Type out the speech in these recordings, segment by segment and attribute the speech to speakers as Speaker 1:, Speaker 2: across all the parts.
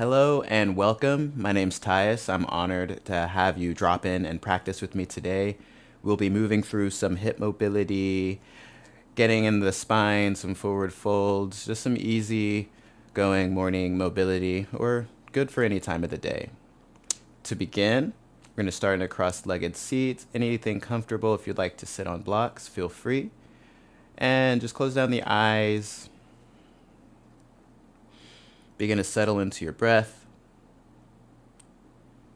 Speaker 1: Hello and welcome. My name's Tyus. I'm honored to have you drop in and practice with me today. We'll be moving through some hip mobility, getting in the spine, some forward folds, just some easy going morning mobility, or good for any time of the day. To begin, we're going to start in a cross-legged seat. Anything comfortable. If you'd like to sit on blocks, feel free. And just close down the eyes. Begin to settle into your breath.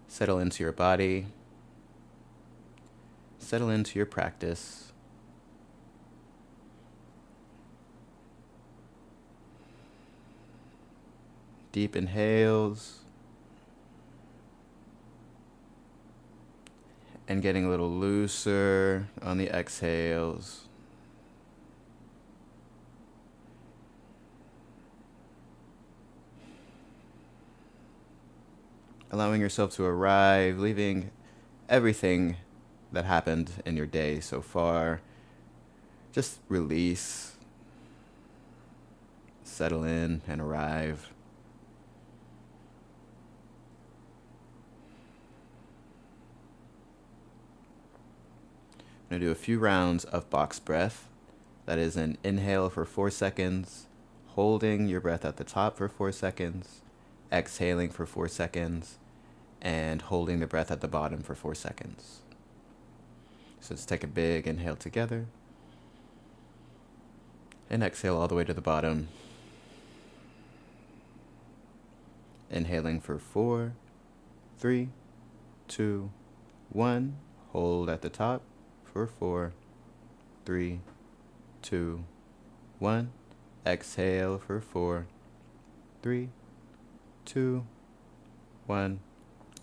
Speaker 1: Settle into your body. Settle into your practice. Deep inhales. And getting a little looser on the exhales. Allowing yourself to arrive, leaving everything that happened in your day so far. Just release, settle in, and arrive. I'm going to do a few rounds of box breath. That is an inhale for 4 seconds, holding your breath at the top for 4 seconds, exhaling for 4 seconds, and holding the breath at the bottom for 4 seconds. So let's take a big inhale together, and exhale all the way to the bottom. Inhaling for 4, 3, 2, 1. Hold at the top for 4, 3, 2, 1. Exhale for 4, 3, 2, 1.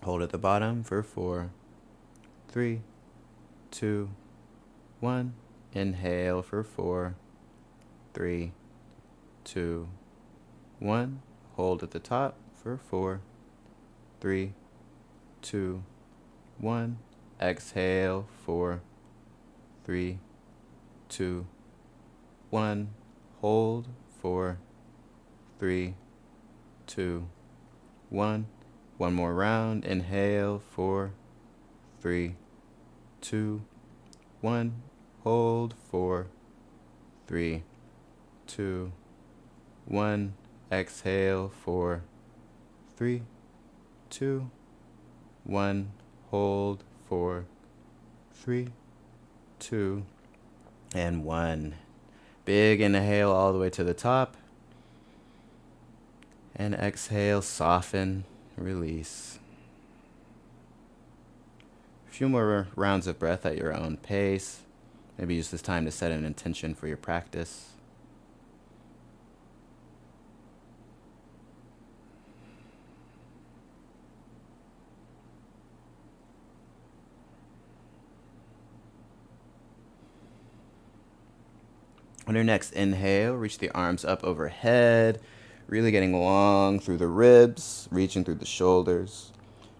Speaker 1: Hold at the bottom for 4, 3, 2, 1. Inhale for 4, 3, 2, 1. Hold at the top for 4, 3, 2, 1. Exhale 4, 3, 2, 1. Hold 4, 3, 2, 1. One more round. Inhale 4, 3, 2, 1. Hold 4, 3, 2, 1. Exhale 4, 3, 2, 1. Hold 4, 3, 2, and 1. Big inhale all the way to the top. And exhale, soften, release. A few more rounds of breath at your own pace. Maybe use this time to set an intention for your practice. On your next inhale, reach the arms up overhead, really getting long through the ribs, reaching through the shoulders.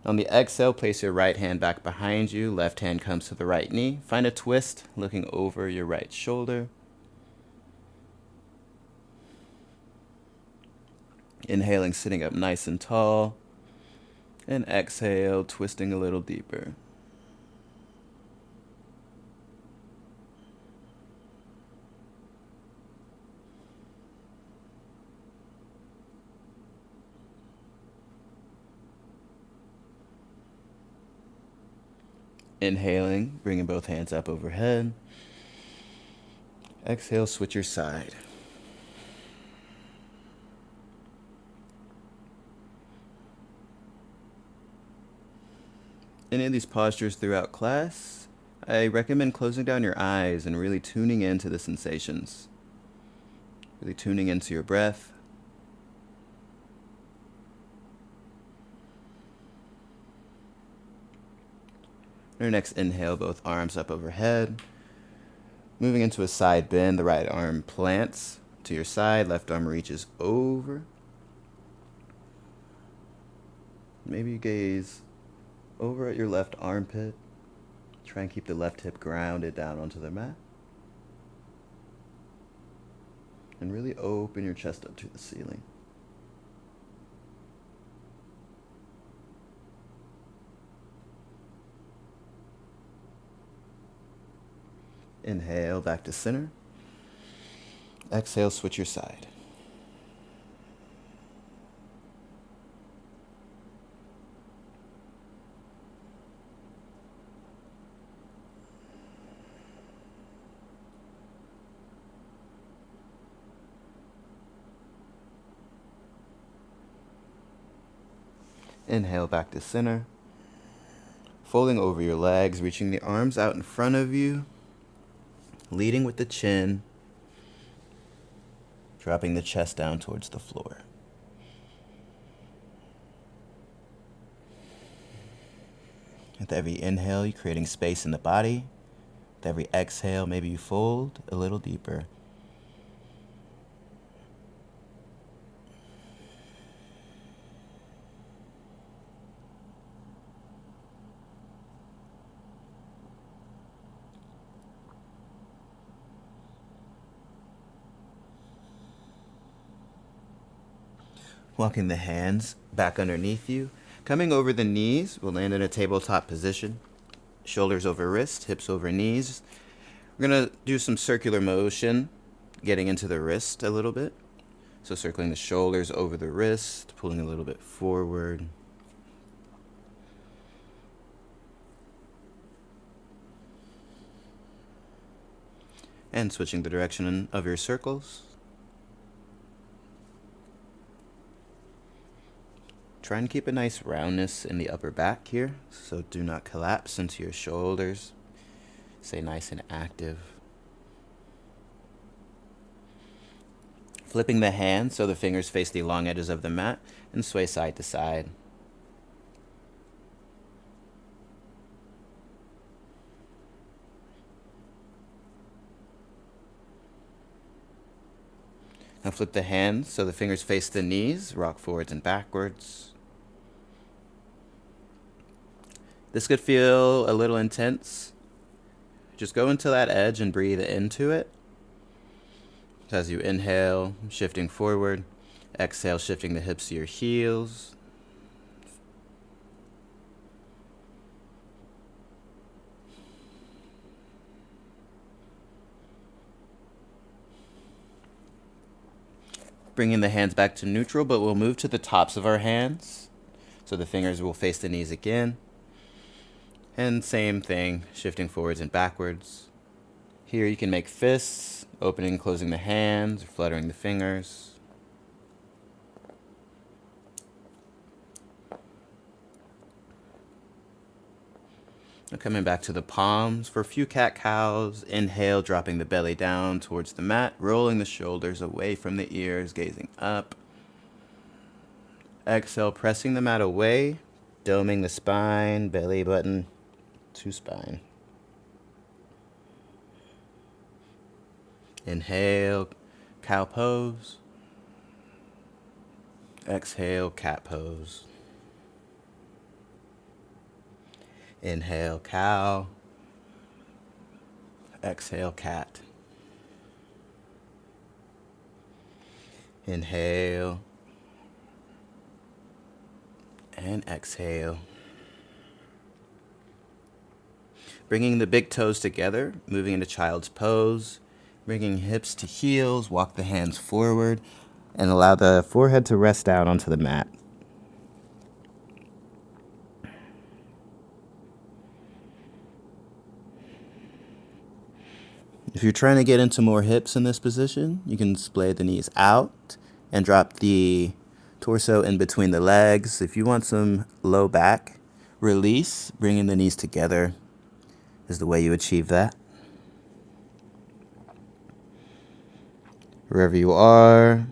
Speaker 1: On the exhale, place your right hand back behind you. Left hand comes to the right knee. Find a twist, looking over your right shoulder. Inhaling, sitting up nice and tall. And exhale, twisting a little deeper. Inhaling, bringing both hands up overhead. Exhale, switch your side. Any of these postures throughout class, I recommend closing down your eyes and really tuning into the sensations. Really tuning into your breath. On your next inhale, both arms up overhead. Moving into a side bend, the right arm plants to your side, left arm reaches over. Maybe you gaze over at your left armpit. Try and keep the left hip grounded down onto the mat. And really open your chest up to the ceiling. Inhale back to center. Exhale, switch your side. Inhale back to center. Folding over your legs, reaching the arms out in front of you, leading with the chin, dropping the chest down towards the floor. With every inhale, you're creating space in the body. With every exhale, maybe you fold a little deeper. Walking the hands back underneath you. Coming over the knees, we'll land in a tabletop position. Shoulders over wrist, hips over knees. We're going to do some circular motion, getting into the wrist a little bit. So circling the shoulders over the wrist, pulling a little bit forward. And switching the direction of your circles. Try and keep a nice roundness in the upper back here, so do not collapse into your shoulders. Stay nice and active. Flipping the hands so the fingers face the long edges of the mat and sway side to side. Now flip the hands so the fingers face the knees, rock forwards and backwards. This could feel a little intense. Just go into that edge and breathe into it. As you inhale, shifting forward. Exhale, shifting the hips to your heels. Bringing the hands back to neutral, but we'll move to the tops of our hands. So the fingers will face the knees again. And same thing, shifting forwards and backwards. Here you can make fists, opening and closing the hands, or fluttering the fingers. Now coming back to the palms for a few cat-cows. Inhale, dropping the belly down towards the mat, rolling the shoulders away from the ears, gazing up. Exhale, pressing the mat away, doming the spine, belly button to spine. Inhale, cow pose. Exhale, cat pose. Inhale, cow. Exhale, cat. Inhale. And exhale. Bringing the big toes together, moving into child's pose. Bringing hips to heels, walk the hands forward, and allow the forehead to rest down onto the mat. If you're trying to get into more hips in this position, you can splay the knees out and drop the torso in between the legs. If you want some low back release, bringing the knees together is the way you achieve that. Wherever you are,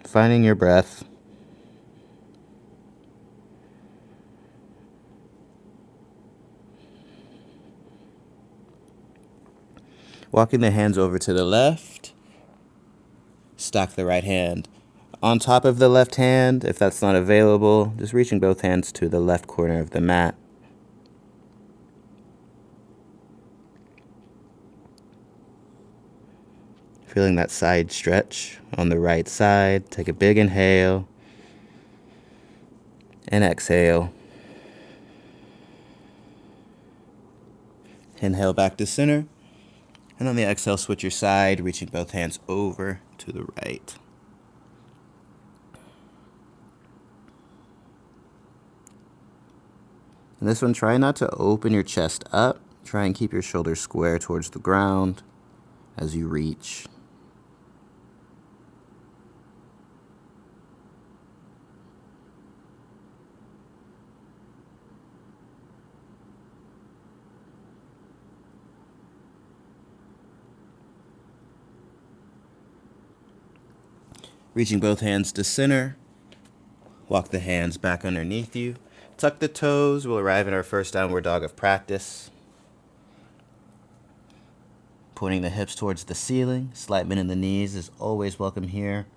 Speaker 1: finding your breath. Walking the hands over to the left. Stack the right hand on top of the left hand. If that's not available, just reaching both hands to the left corner of the mat. Feeling that side stretch on the right side. Take a big inhale and exhale. Inhale back to center. And on the exhale, switch your side, reaching both hands over to the right. And this one, try not to open your chest up. Try and keep your shoulders square towards the ground as you reach. Reaching both hands to center. Walk the hands back underneath you. Tuck the toes. We'll arrive at our first downward dog of practice. Pointing the hips towards the ceiling. Slight bend in the knees is always welcome here.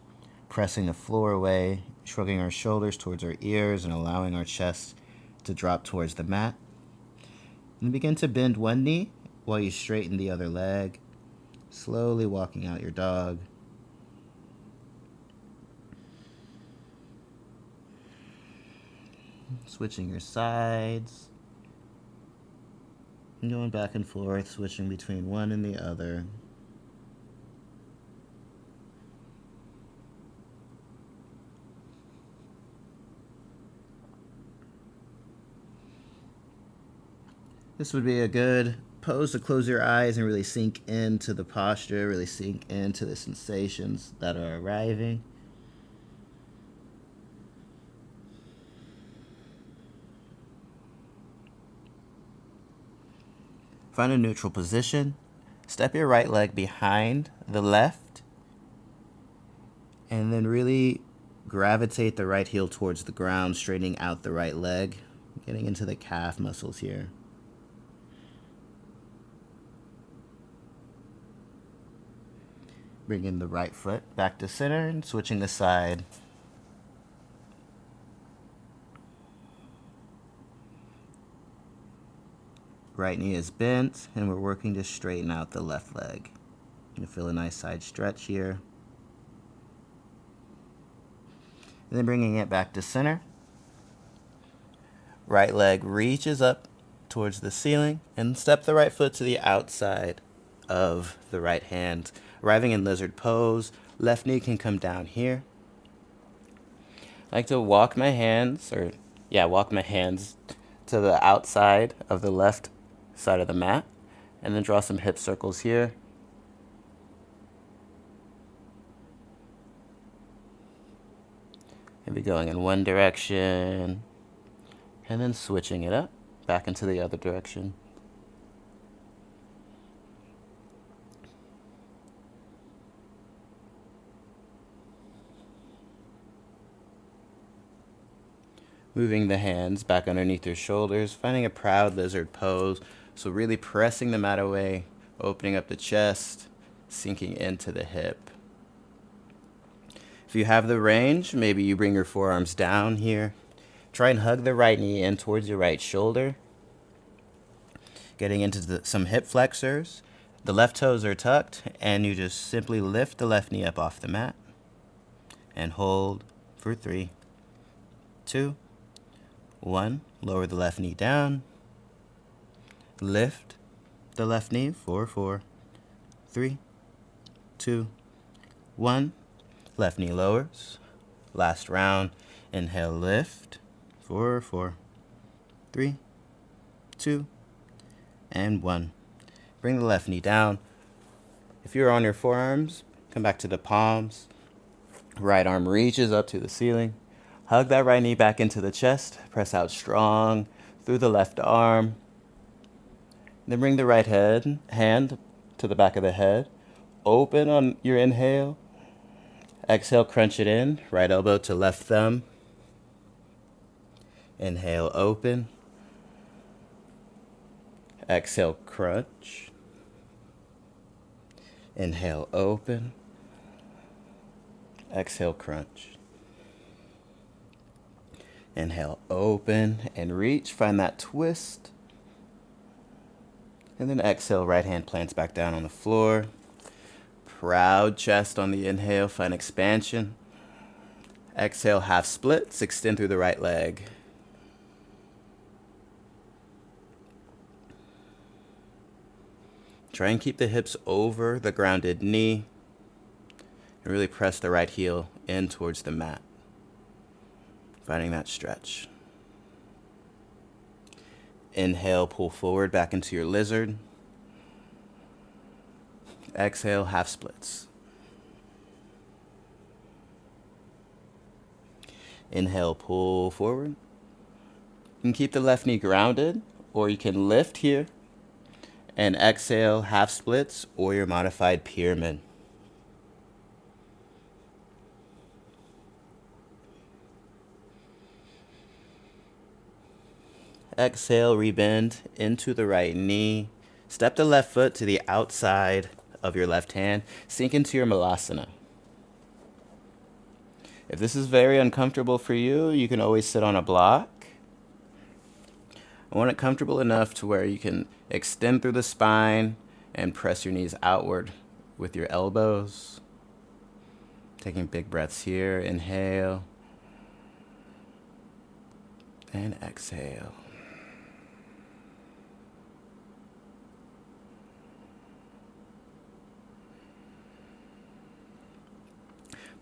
Speaker 1: Pressing the floor away. Shrugging our shoulders towards our ears and allowing our chest to drop towards the mat. And begin to bend one knee while you straighten the other leg. Slowly walking out your dog. Switching your sides. And going back and forth, switching between one and the other. This would be a good pose to close your eyes and really sink into the posture, really sink into the sensations that are arriving. Find a neutral position. Step your right leg behind the left. And then really gravitate the right heel towards the ground, straightening out the right leg, getting into the calf muscles here. Bringing the right foot back to center and switching the side. Right knee is bent, and we're working to straighten out the left leg. You feel a nice side stretch here. And then bringing it back to center. Right leg reaches up towards the ceiling, and step the right foot to the outside of the right hand. Arriving in lizard pose, left knee can come down here. I like to walk my hands to the outside of the left side of the mat, and then draw some hip circles here. Maybe going in one direction, and then switching it up, back into the other direction. Moving the hands back underneath your shoulders, finding a proud lizard pose. So really pressing the mat away, opening up the chest, sinking into the hip. If you have the range, maybe you bring your forearms down here. Try and hug the right knee in towards your right shoulder. Getting into some hip flexors. The left toes are tucked, and you just simply lift the left knee up off the mat. And hold for 3, 2, 1. Lower the left knee down. Lift the left knee for 4, 3, 2, 1. Left knee lowers. Last round. Inhale, lift for 4, 3, 2, and 1. Bring the left knee down. If you're on your forearms, come back to the palms. Right arm reaches up to the ceiling. Hug that right knee back into the chest. Press out strong through the left arm. Then bring the right hand to the back of the head. Open on your inhale. Exhale, crunch it in. Right elbow to left thumb. Inhale, open. Exhale, crunch. Inhale, open. Exhale, crunch. Inhale, open and reach. Find that twist. And then exhale, right hand plants back down on the floor. Proud chest on the inhale, find expansion. Exhale, half splits, extend through the right leg. Try and keep the hips over the grounded knee. And really press the right heel in towards the mat. Finding that stretch. Inhale, pull forward back into your lizard. Exhale, half splits. Inhale, pull forward. You can keep the left knee grounded, or you can lift here and exhale, half splits, or your modified pyramid. Exhale, rebend into the right knee. Step the left foot to the outside of your left hand. Sink into your Malasana. If this is very uncomfortable for you, you can always sit on a block. I want it comfortable enough to where you can extend through the spine and press your knees outward with your elbows. Taking big breaths here. Inhale. And exhale.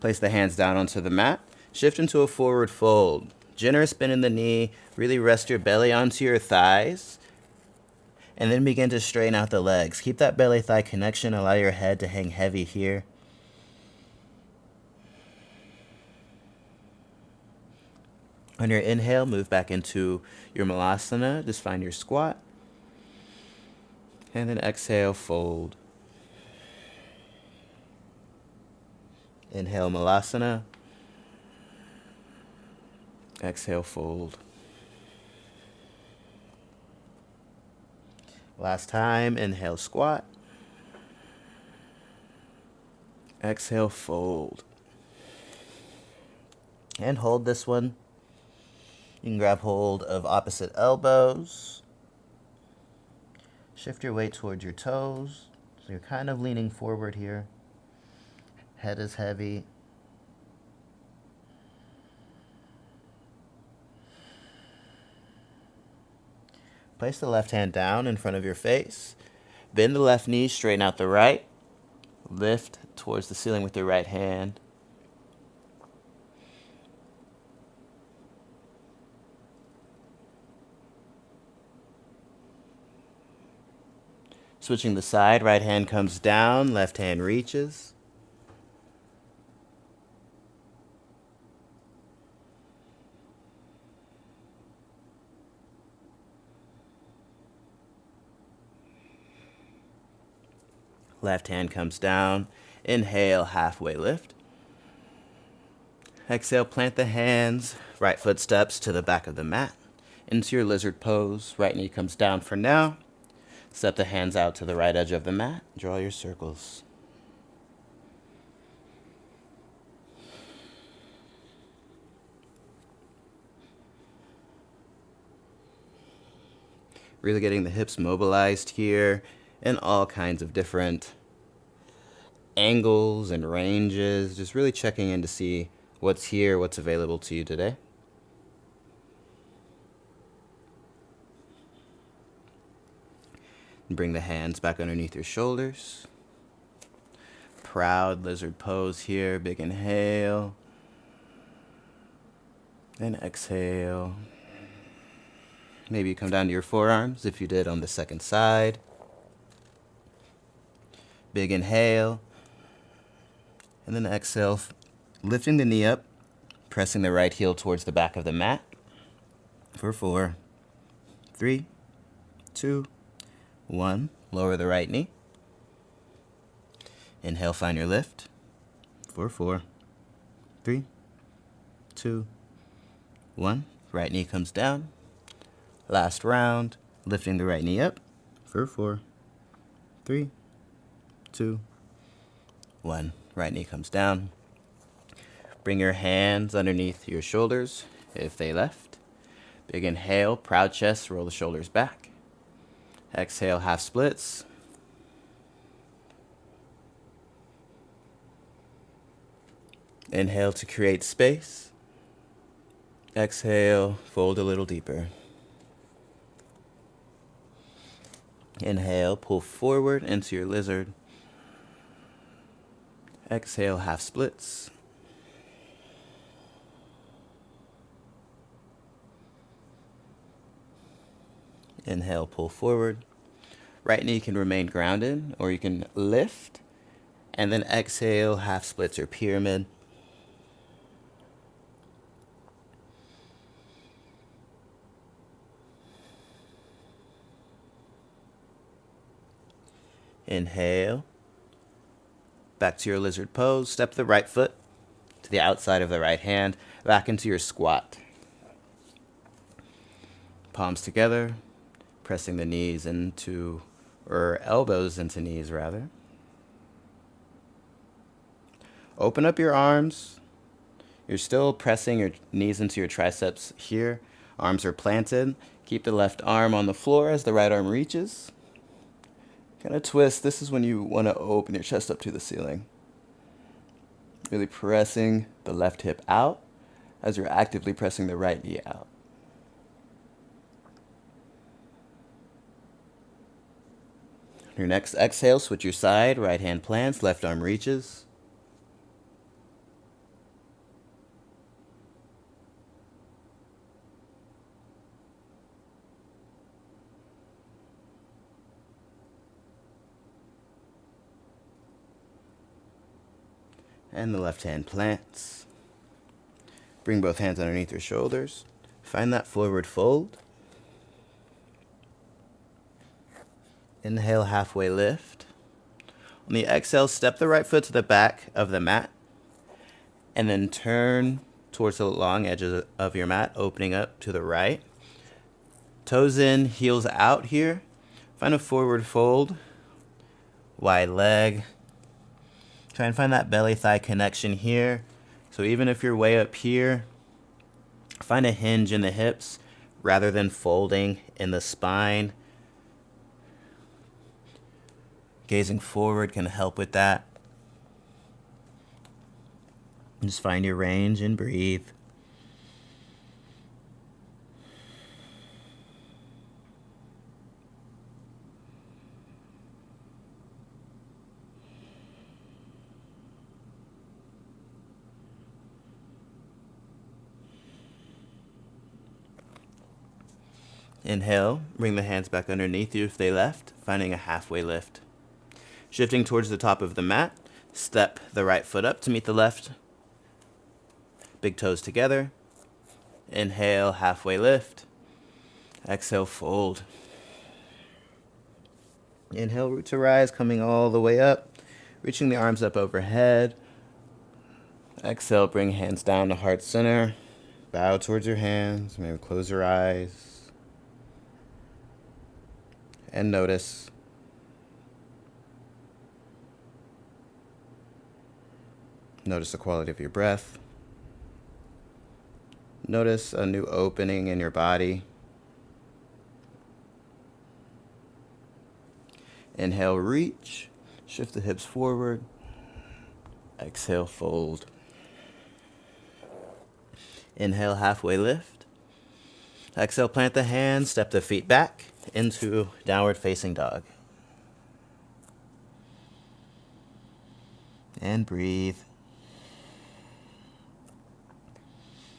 Speaker 1: Place the hands down onto the mat. Shift into a forward fold. Generous bend in the knee. Really rest your belly onto your thighs. And then begin to straighten out the legs. Keep that belly-thigh connection. Allow your head to hang heavy here. On your inhale, move back into your Malasana. Just find your squat. And then exhale, fold. Inhale, Malasana. Exhale, fold. Last time, inhale, squat. Exhale, fold. And hold this one. You can grab hold of opposite elbows. Shift your weight towards your toes. So you're kind of leaning forward here. Head is heavy. Place the left hand down in front of your face. Bend the left knee, straighten out the right. Lift towards the ceiling with your right hand. Switching the side, right hand comes down, left hand reaches. Left hand comes down. Inhale, halfway lift. Exhale, plant the hands. Right foot steps to the back of the mat. Into your lizard pose. Right knee comes down for now. Step the hands out to the right edge of the mat. Draw your circles. Really getting the hips mobilized here in all kinds of different angles and ranges. Just really checking in to see what's here, what's available to you today. And bring the hands back underneath your shoulders. Proud lizard pose here. Big inhale. And exhale. Maybe you come down to your forearms if you did on the second side. Big inhale. And then exhale, lifting the knee up, pressing the right heel towards the back of the mat. For 4, 3, 2, 1. Lower the right knee. Inhale, find your lift. For 4, 3, 2, 1. Right knee comes down. Last round, lifting the right knee up. For 4, 3, 2, 1. Right knee comes down. Bring your hands underneath your shoulders if they left. Big inhale, proud chest, roll the shoulders back. Exhale, half splits. Inhale to create space. Exhale, fold a little deeper. Inhale, pull forward into your lizard. Exhale, half splits. Inhale, pull forward. Right knee can remain grounded, or you can lift. And then exhale, half splits or pyramid. Inhale. Back to your lizard pose. Step the right foot to the outside of the right hand. Back into your squat. Palms together. Pressing the knees into, or elbows into knees rather. Open up your arms. You're still pressing your knees into your triceps here. Arms are planted. Keep the left arm on the floor as the right arm reaches. Kind of twist. This is when you want to open your chest up to the ceiling. Really pressing the left hip out as you're actively pressing the right knee out. Your next exhale, switch your side. Right hand plants, left arm reaches. And the left hand plants. Bring both hands underneath your shoulders. Find that forward fold. Inhale, halfway lift. On the exhale, step the right foot to the back of the mat. And then turn towards the long edges of your mat, opening up to the right. Toes in, heels out here. Find a forward fold. Wide leg. Try and find that belly-thigh connection here. So even if you're way up here, find a hinge in the hips rather than folding in the spine. Gazing forward can help with that. Just find your range and breathe. Inhale, bring the hands back underneath you if they left, finding a halfway lift. Shifting towards the top of the mat, step the right foot up to meet the left. Big toes together. Inhale, halfway lift. Exhale, fold. Inhale, root to rise, coming all the way up, reaching the arms up overhead. Exhale, bring hands down to heart center. Bow towards your hands, maybe close your eyes. And notice. Notice the quality of your breath. Notice a new opening in your body. Inhale, reach. Shift the hips forward. Exhale, fold. Inhale, halfway lift. Exhale, plant the hands, step the feet back into downward facing dog. And breathe.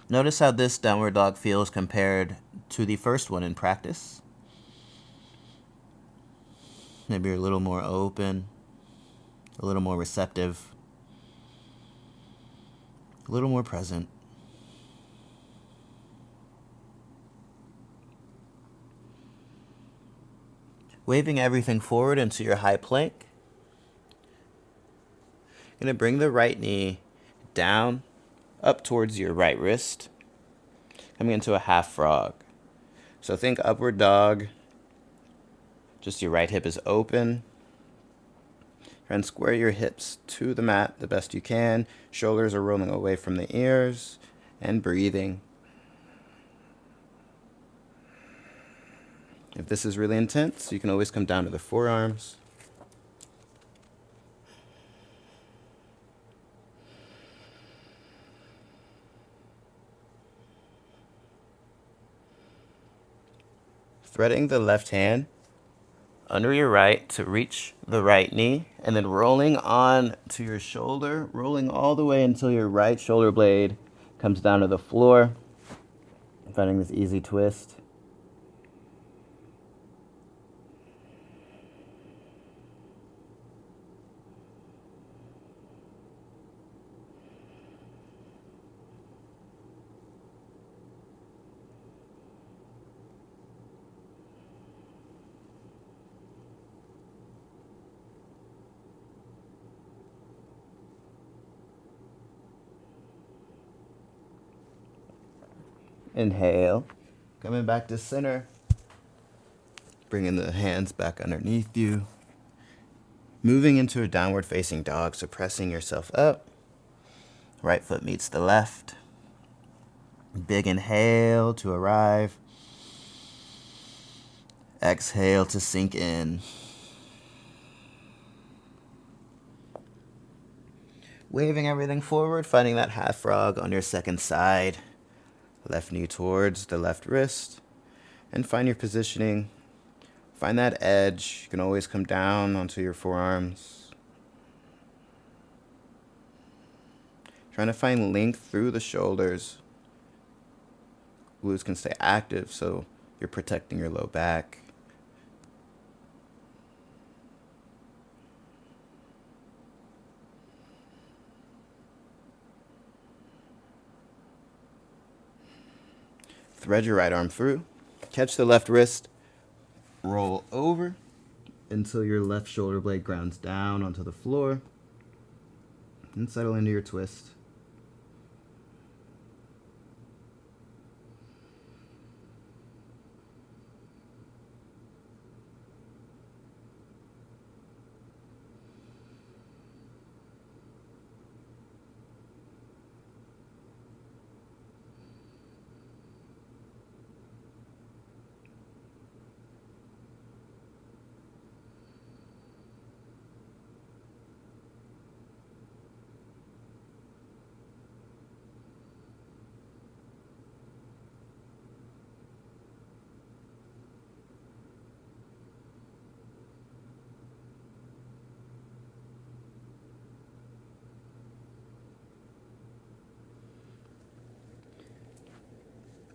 Speaker 1: Notice how this downward dog feels compared to the first one in practice. Maybe you're a little more open, a little more receptive, a little more present. Waving everything forward into your high plank. You're going to bring the right knee down, up towards your right wrist, coming into a half frog. So think upward dog. Just your right hip is open. Try and square your hips to the mat the best you can. Shoulders are rolling away from the ears. And breathing. If this is really intense, you can always come down to the forearms. Threading the left hand under your right to reach the right knee, and then rolling on to your shoulder, rolling all the way until your right shoulder blade comes down to the floor. Finding this easy twist. Inhale. Coming back to center. Bringing the hands back underneath you. Moving into a downward facing dog, so pressing yourself up. Right foot meets the left. Big inhale to arrive. Exhale to sink in. Waving everything forward, finding that half frog on your second side. Left knee towards the left wrist. And find your positioning. Find that edge. You can always come down onto your forearms. Trying to find length through the shoulders. Glutes can stay active, so you're protecting your low back. Thread your right arm through. Catch the left wrist. Roll over until your left shoulder blade grounds down onto the floor. And settle into your twist.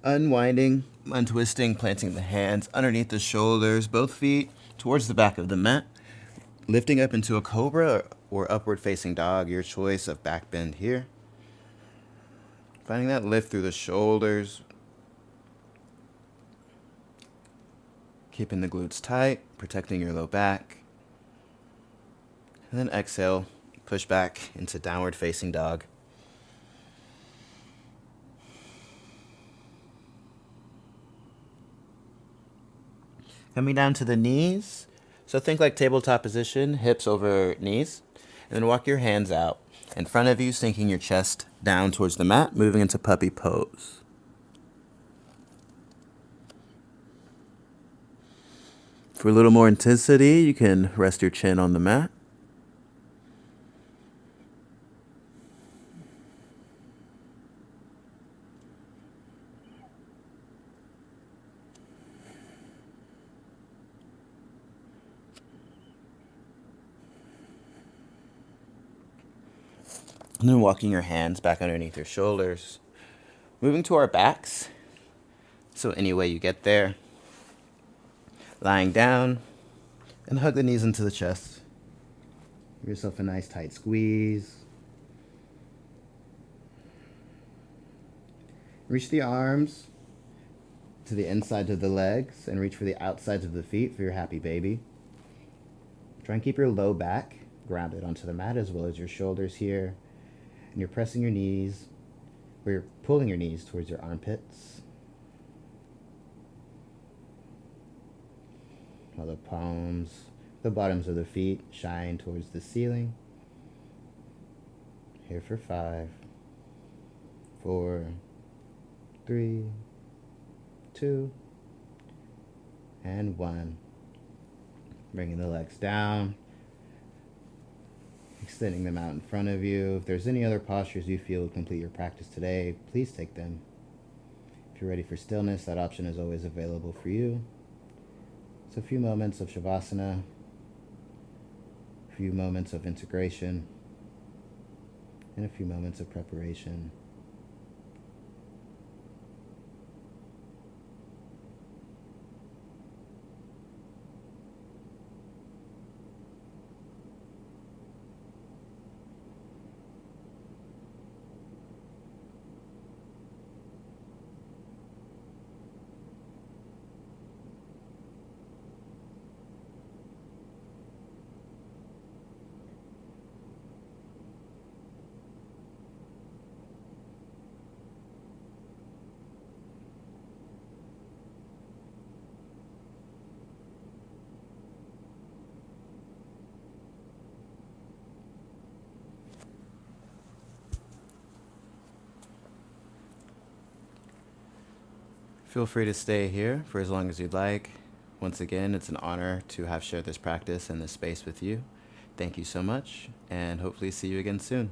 Speaker 1: Unwinding, untwisting, planting the hands underneath the shoulders, both feet towards the back of the mat. Lifting up into a cobra or upward facing dog, your choice of back bend here. Finding that lift through the shoulders. Keeping the glutes tight, protecting your low back. And then exhale, push back into downward facing dog. Coming down to the knees. So think like tabletop position, hips over knees. And then walk your hands out in front of you, sinking your chest down towards the mat, moving into puppy pose. For a little more intensity, you can rest your chin on the mat. And then walking your hands back underneath your shoulders. Moving to our backs. So any way you get there. Lying down. And hug the knees into the chest. Give yourself a nice tight squeeze. Reach the arms to the inside of the legs and reach for the outsides of the feet for your happy baby. Try and keep your low back grounded onto the mat as well as your shoulders here. And you're pressing your knees, or you're pulling your knees towards your armpits. While the palms, the bottoms of the feet shine towards the ceiling. Here for 5, 4, 3, 2, and 1. Bringing the legs down. Extending them out in front of you. If there's any other postures you feel will complete your practice today, please take them. If you're ready for stillness, that option is always available for you. So a few moments of Shavasana, a few moments of integration, and a few moments of preparation. Feel free to stay here for as long as you'd like. Once again, it's an honor to have shared this practice and this space with you. Thank you so much, and hopefully see you again soon.